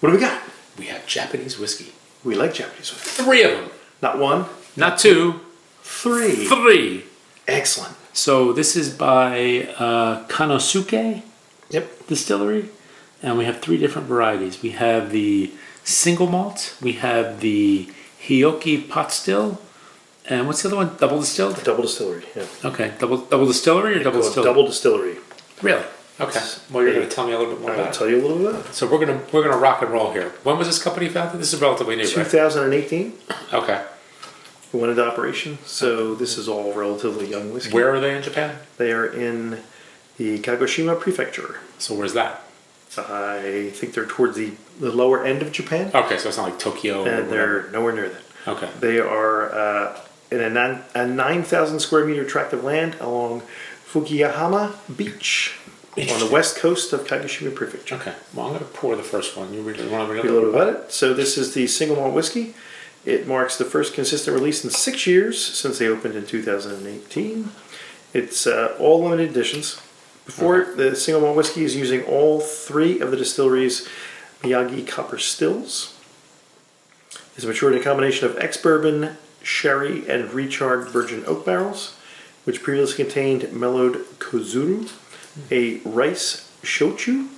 What do we got? We have Japanese whiskey. We like Japanese whiskey. 3 of them. Not one, Not 2. 3. 3. Excellent. So this is by Kanosuke Yep. Distillery. And we have 3 different varieties. We have the single malt. We have the HIOKI pot still. And what's the other one? Double distilled? Double distillery, yeah. Okay. Double distillery or double distilled? Double distillery. Really? Okay. Well, you're going to tell me a little bit more I'll about it. tell you a little bit about it. So we're gonna rock and roll here. When was this company founded? This is relatively new, right? 2018. Okay. We went into operation, so this is all relatively young whiskey. Where are they in Japan? They are in the Kagoshima prefecture. So where's that? I think they're towards the lower end of Japan. Okay, so it's not like Tokyo. And they're nowhere near that. Okay. They are in a 9,000 square meter tract of land along Fukuyama Beach on the west coast of Kagoshima Prefecture. Okay. Well, I'm going to pour the first one. You really want to read A little bit about it. So this is the single malt whiskey. It marks the first consistent release in 6 years since they opened in 2018. It's all limited editions. Before, the single malt whiskey is using all 3 of the distillery's Miyagi copper stills. It's matured in a combination of ex-bourbon, sherry, and re-charred virgin oak barrels, which previously contained Mellowed Kozuru, a rice shochu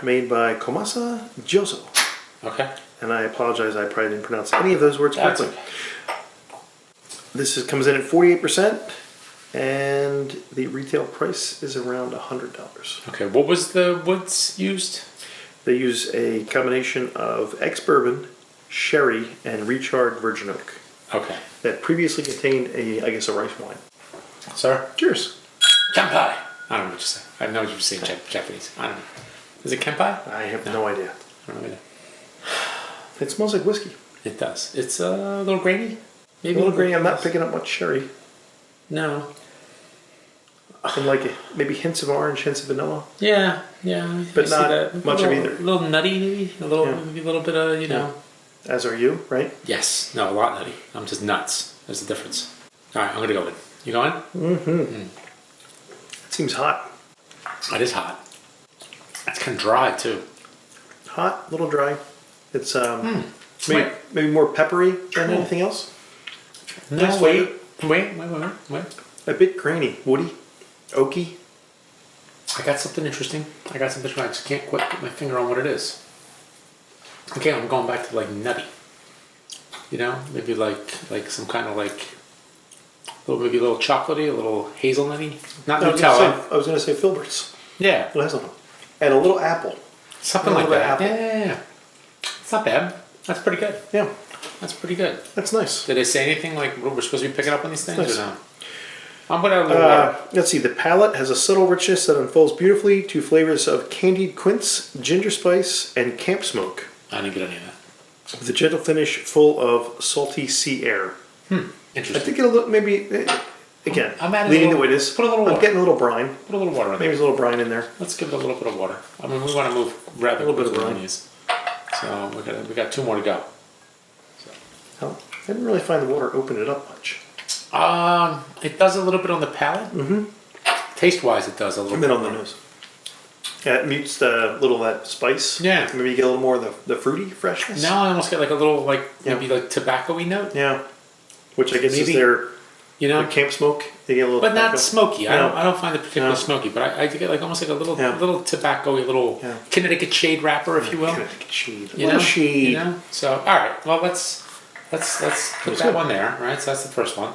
made by Komasa Joso. Okay. And I apologize, I probably didn't pronounce any of those words correctly. Okay. This comes in at 48%, and the retail price is around $100. Okay. What was the woods used? They use a combination of ex-bourbon, sherry, and re-charred virgin oak Okay. that previously contained a rice wine. Sir? Cheers. Kenpai. I don't know what you say. I know what you say in Japanese. I don't know. Is it kenpai? I have no idea. I don't know either. It smells like whiskey. It does. It's a little grainy. Maybe A little grainy. I'm not picking up much sherry. No. And like maybe hints of orange, hints of vanilla. Yeah. But not much of either. either. A little nutty, maybe. Maybe a little bit of, you know. As are you, right? Yes. No, a lot nutty. I'm just nuts. There's the difference. All right, I'm going to go in. You going? Mm-hmm. It seems hot. It is hot. It's kind of dry, too. Hot, a little dry. It's maybe more peppery than anything else. No, Nice wait. flavor. Wait. A bit grainy, woody, oaky. I got something interesting. I just can't quite put my finger on what it is. Okay, I'm going back to like nutty. You know, maybe like some kind of like maybe a little chocolatey, a little hazelnutty. Not Nutella. I was going to say Filberts. Yeah, A little hazelnut. And a little apple. something A like little that. bit apple. Yeah. It's not bad. That's pretty good. Yeah, That's pretty good. that's nice. Did they say anything like we're supposed to be picking up on these things Nice. or no? I'm gonna have a little water. Let's see. The palate has a subtle richness that unfolds beautifully to flavors of candied quince, ginger spice, and camp smoke, I didn't get any of that. with a gentle finish full of salty sea air. I Interesting. think it a little maybe again. I'm adding leaning a the little- way it is. put a little I'm water. getting a little brine. Put a little water in Maybe there. there's a little brine in there. Let's give it a little bit of water. I mean, we want to move rather A little bit of quickly on brine. these. So we got 2 more to go. I didn't really find the water open it up much. It does a little bit on the palate. Mm-hmm. Taste-wise, it does a little And bit then on the nose. Yeah, it mutes the little of that spice. Yeah. Maybe you get a little more of the fruity freshness. Now I almost get like a little maybe like tobacco-y note. Yeah. Which I guess is Maybe. their You know, camp smoke. They get a little but not tobacco. smoky. No. I don't find it particularly No. smoky, but I get like almost like a little Yeah. little tobacco-y, little Yeah. Connecticut shade wrapper, if you will. Connecticut shade. You Little know? shade. You know? So all right, well let's put that good. one there. Right, so that's the first one.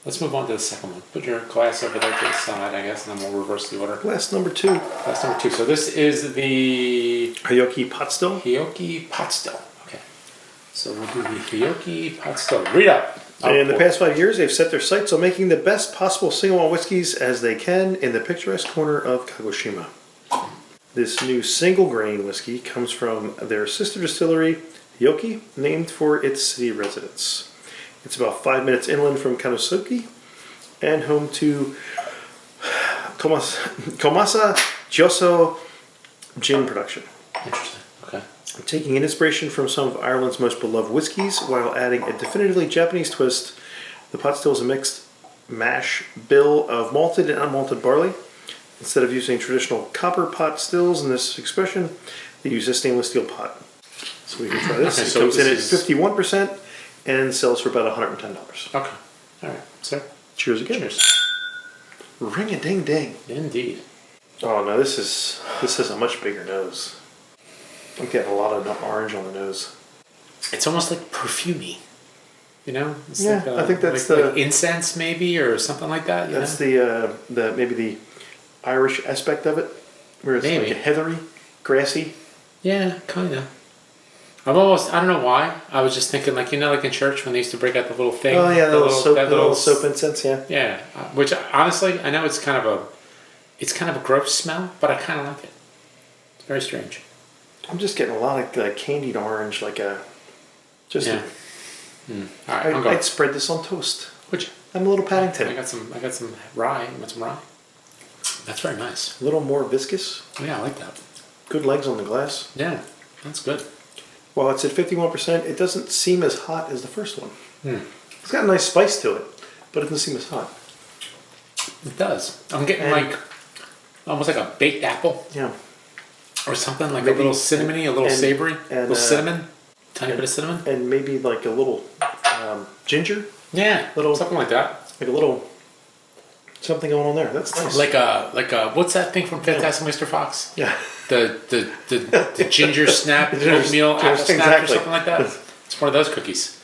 Let's move on to the second one. Put your glass over there to the side, I guess, and then we'll reverse the order. Glass number 2. Glass number 2. So this is the HIOKI pot still. HIOKI pot still. Okay. So we'll do the HIOKI pot still. Read up. In the past 5 years, they've set their sights on making the best possible single malt whiskeys as they can in the picturesque corner of Kagoshima. This new single grain whiskey comes from their sister distillery, HIOKI, named for its city residents. It's about 5 minutes inland from Kanosuke and home to Komasa Joso gin production. Interesting. Okay. Taking inspiration from some of Ireland's most beloved whiskies while adding a definitively Japanese twist, the pot still is a mixed mash bill of malted and unmalted barley. Instead of using traditional copper pot stills in this expression, they use a stainless steel pot. So we can try this. Okay, It so comes in at this is- 51% and sells for about $110. Okay. All right, sir. Cheers again. Cheers. Ring a ding ding. Indeed. Oh no, this is a much bigger nose. I'm getting a lot of orange on the nose. It's almost like perfumey. You know? It's Yeah, like I think that's like incense maybe or something like that. You That's know? the maybe the Irish aspect of it, where it's Maybe. like a heathery, grassy. Yeah, kind of. I don't know why. I was just thinking, like, you know, like in church when they used to break out the little thing. Oh yeah, the little soap. soap incense. Yeah. Yeah, which honestly, I know it's kind of a gross smell, but I kind of like it. It's very strange. I'm just getting a lot of candied orange, like a just. Yeah. All right, I'm going. I'd spread this on toast. Would you? I'm a little I Paddington. got some rye. You want some rye? That's very nice. A little more viscous. Yeah, I like that. Good legs on the glass. Yeah, that's good. While it's at 51%, it doesn't seem as hot as the first one. Hmm. It's got a nice spice to it, but it doesn't seem as hot. It does. I'm getting And- almost like a baked apple Yeah. or something, like Maybe- a little cinnamony, a little and- savory, a and, little cinnamon, tiny bit of cinnamon. And maybe like a little ginger, Yeah, little- something like that. like a little something going on there. That's nice. Like a what's that thing from Fantastic Mr. Fox? Yeah. The ginger snap, oatmeal apple snap, or exactly. something like that. It's one of those cookies.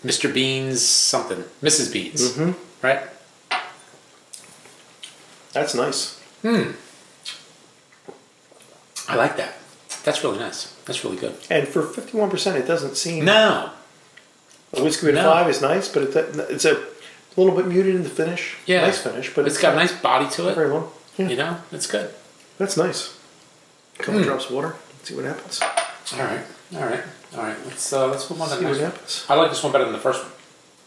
Mr. Beans something, Mrs. Beans, right? That's nice. I like that. That's really nice. That's really good. And for 51%, it doesn't seem. No, A whiskey with No. 5 is nice, but it's a little bit muted in the finish. yeah, Nice finish, but it's got a nice body to not it. very long. Yeah. You know, it's good. That's nice. A couple drops of water. Let's see what happens. All right. Let's move on to the See next what one. happens. I like this one better than the first one.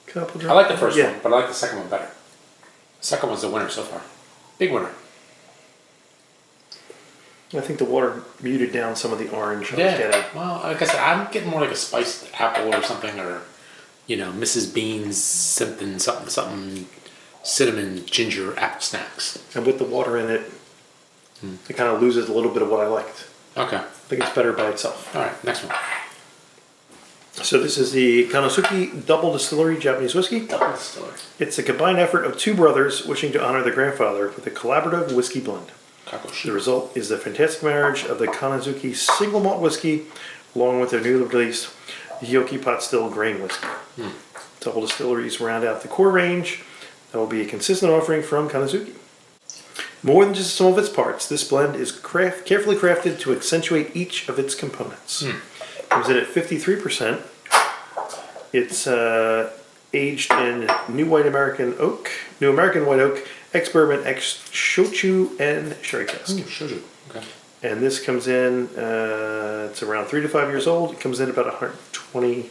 Couple drops. I like the first Yeah. one, but I like the second one better. The second one's the winner so far. Big winner. I think the water muted down some of the orange I was getting. Yeah. Well, like I said, I'm getting more like a spiced apple or something, or you know, Mrs. Bean's something, cinnamon ginger apple snacks. And with the water in it, it kind of loses a little bit of what I liked. Okay. I think it's better by itself. All right. Next one. So this is the Kanosuke Double Distillery Japanese Whiskey. Double Distillery. It's a combined effort of two brothers wishing to honor their grandfather with a collaborative whiskey blend. The Kagoshima. result is the fantastic marriage of the Kanosuke single malt whiskey along with their newly released HIOKI Pot Still grain whiskey. Double distilleries round out the core range. That will be a consistent offering from Kanosuke. More than just some of its parts, this blend is carefully crafted to accentuate each of its components. Comes in at 53%. It's aged in New American white oak, ex-bourbon, ex-shochu, and sherry cask. Shochu. Okay. And this comes in, it's around 3 to 5 years old. It comes in about $120.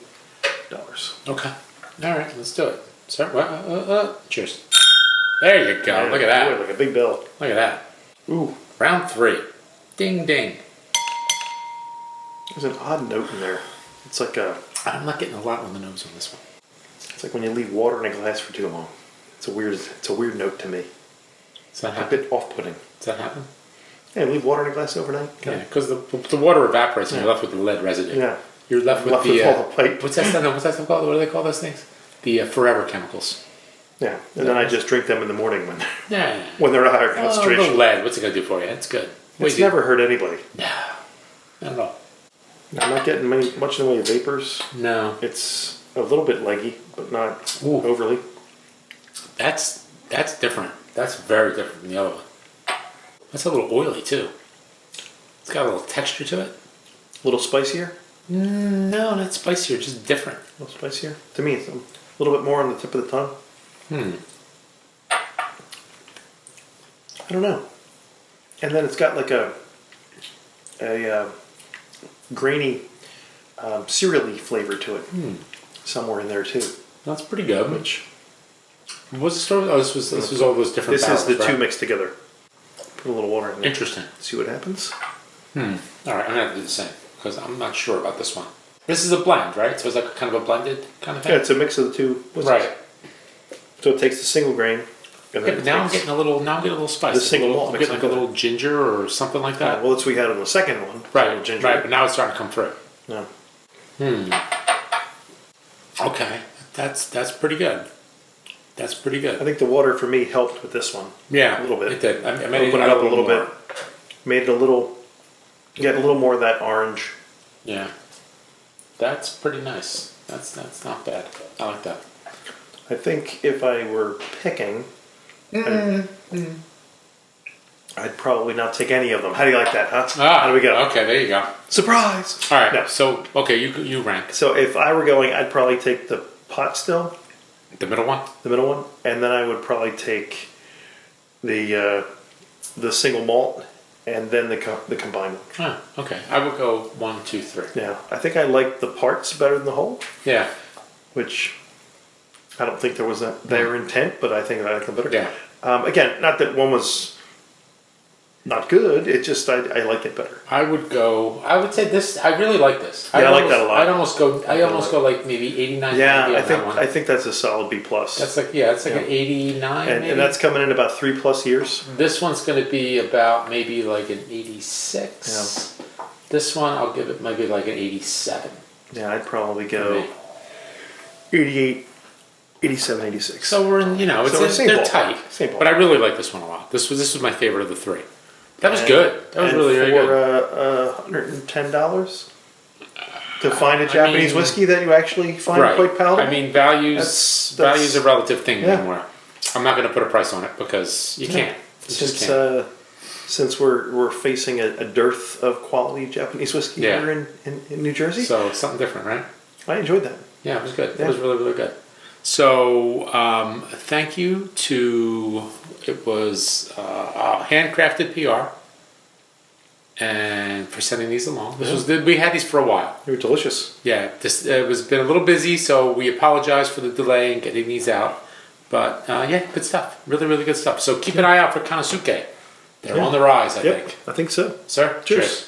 Okay. All right. Let's do it. Sir, cheers. There you go. Look at that. Boy, like a big bell. Look at that. Ooh, Round 3. Ding ding. there's an odd note in there. It's like I'm not getting a lot on the nose on this one. it's like when you leave water in a glass for too long. It's a weird note to me. Does that A happen? bit off-putting. Does that happen? Yeah, leave water in a glass overnight. Yeah, because the water evaporates and you're left with the lead residue. Yeah. You're left with Left the with all the pipe. What's that stuff? No, what's that stuff called? What do they call those things? The forever chemicals. Yeah, and then I just drink them in the morning Yeah. when they're at a higher Oh, concentration. the lead. What's it gonna do for you? It's good. It's never hurt anybody. No. Not at all. I'm not getting much in the way of vapors. No. It's a little bit leggy, but not Ooh. overly. That's different. That's very different from the other one. That's a little oily too. It's got a little texture to it. A little spicier. No, not spicier. Just different. A little spicier. To me, it's a little bit more on the tip of the tongue. I don't know. And then it's got like a grainy, cereal-y flavor to it. Somewhere in there too. That's pretty good. Which What's the story? Oh, this was all those different. this is the barrels, two right? mixed together. Put a little water in there. Interesting. See what happens. All right, I'm gonna have to do the same because I'm not sure about this one. This is a blend, right? So it's like kind of a blended kind of thing. Yeah, it's a mix of the two. whiskeys. Right. So it takes the single grain. And Yeah, then but it now I'm takes- getting a little spice. The single malt I'm mixed getting like a together. little ginger or something like that. Well, that's what we had on the second one. Right, Ginger. right. But now it's starting to come through. Yeah. Okay, that's pretty good. That's pretty good. I think the water for me helped with this one. Yeah, a little bit. It did. I made Opened it up a little more. bit. Made it a little. Get a little more of that orange. Yeah, that's pretty nice. That's not bad. I like that. I think if I were picking, I'd probably not take any of them. How do you like that, huh? How do we go? Okay, there you go. Surprise! All right. No. So okay, you rank So if I were going, I'd probably take the pot still, the middle one. the middle one, and then I would probably take the single malt, and then the combined one. Oh, okay. I would go 1, 2, 3. Yeah, I think I like the parts better than the whole, Yeah. which I don't think there was their intent, but I think I like them better. Yeah. Again, not that one was not good. It just I like it better. I would say this. I really like this. Yeah, I like that a lot. I'd almost go like maybe 89. Yeah, maybe I on think that one. I think that's a solid B plus. That's like it's like an 89. maybe. and that's coming in about 3+ years. This one's going to be about maybe like an 86. Yeah. This one I'll give it maybe like an 87. Yeah, I'd probably go 88, 87, 86. So we're in, So we're same they're ball. tight. Same ball. But I really like this one a lot. This was my favorite of the three. That was good. That was And really for good. $110 to find a Japanese whiskey that you actually find Right. quite palatable. I mean, values That's- values a relative thing Yeah. anymore. I'm not going to put a price on it because you can't. You just can't. Since we're facing a dearth of quality Japanese whiskey here in New Jersey, So it's something different, right? I enjoyed that. Yeah, it was good. Yeah. It was really, really good. So, thank you to, it was handcrafted PR, and for sending these along. We had these for a while. They were delicious. Yeah, it was been a little busy, so we apologize for the delay in getting these out. But yeah, good stuff. Really, really good stuff. So keep an eye out for Kanosuke. They're on the rise, I think. I think so. Sir, cheers.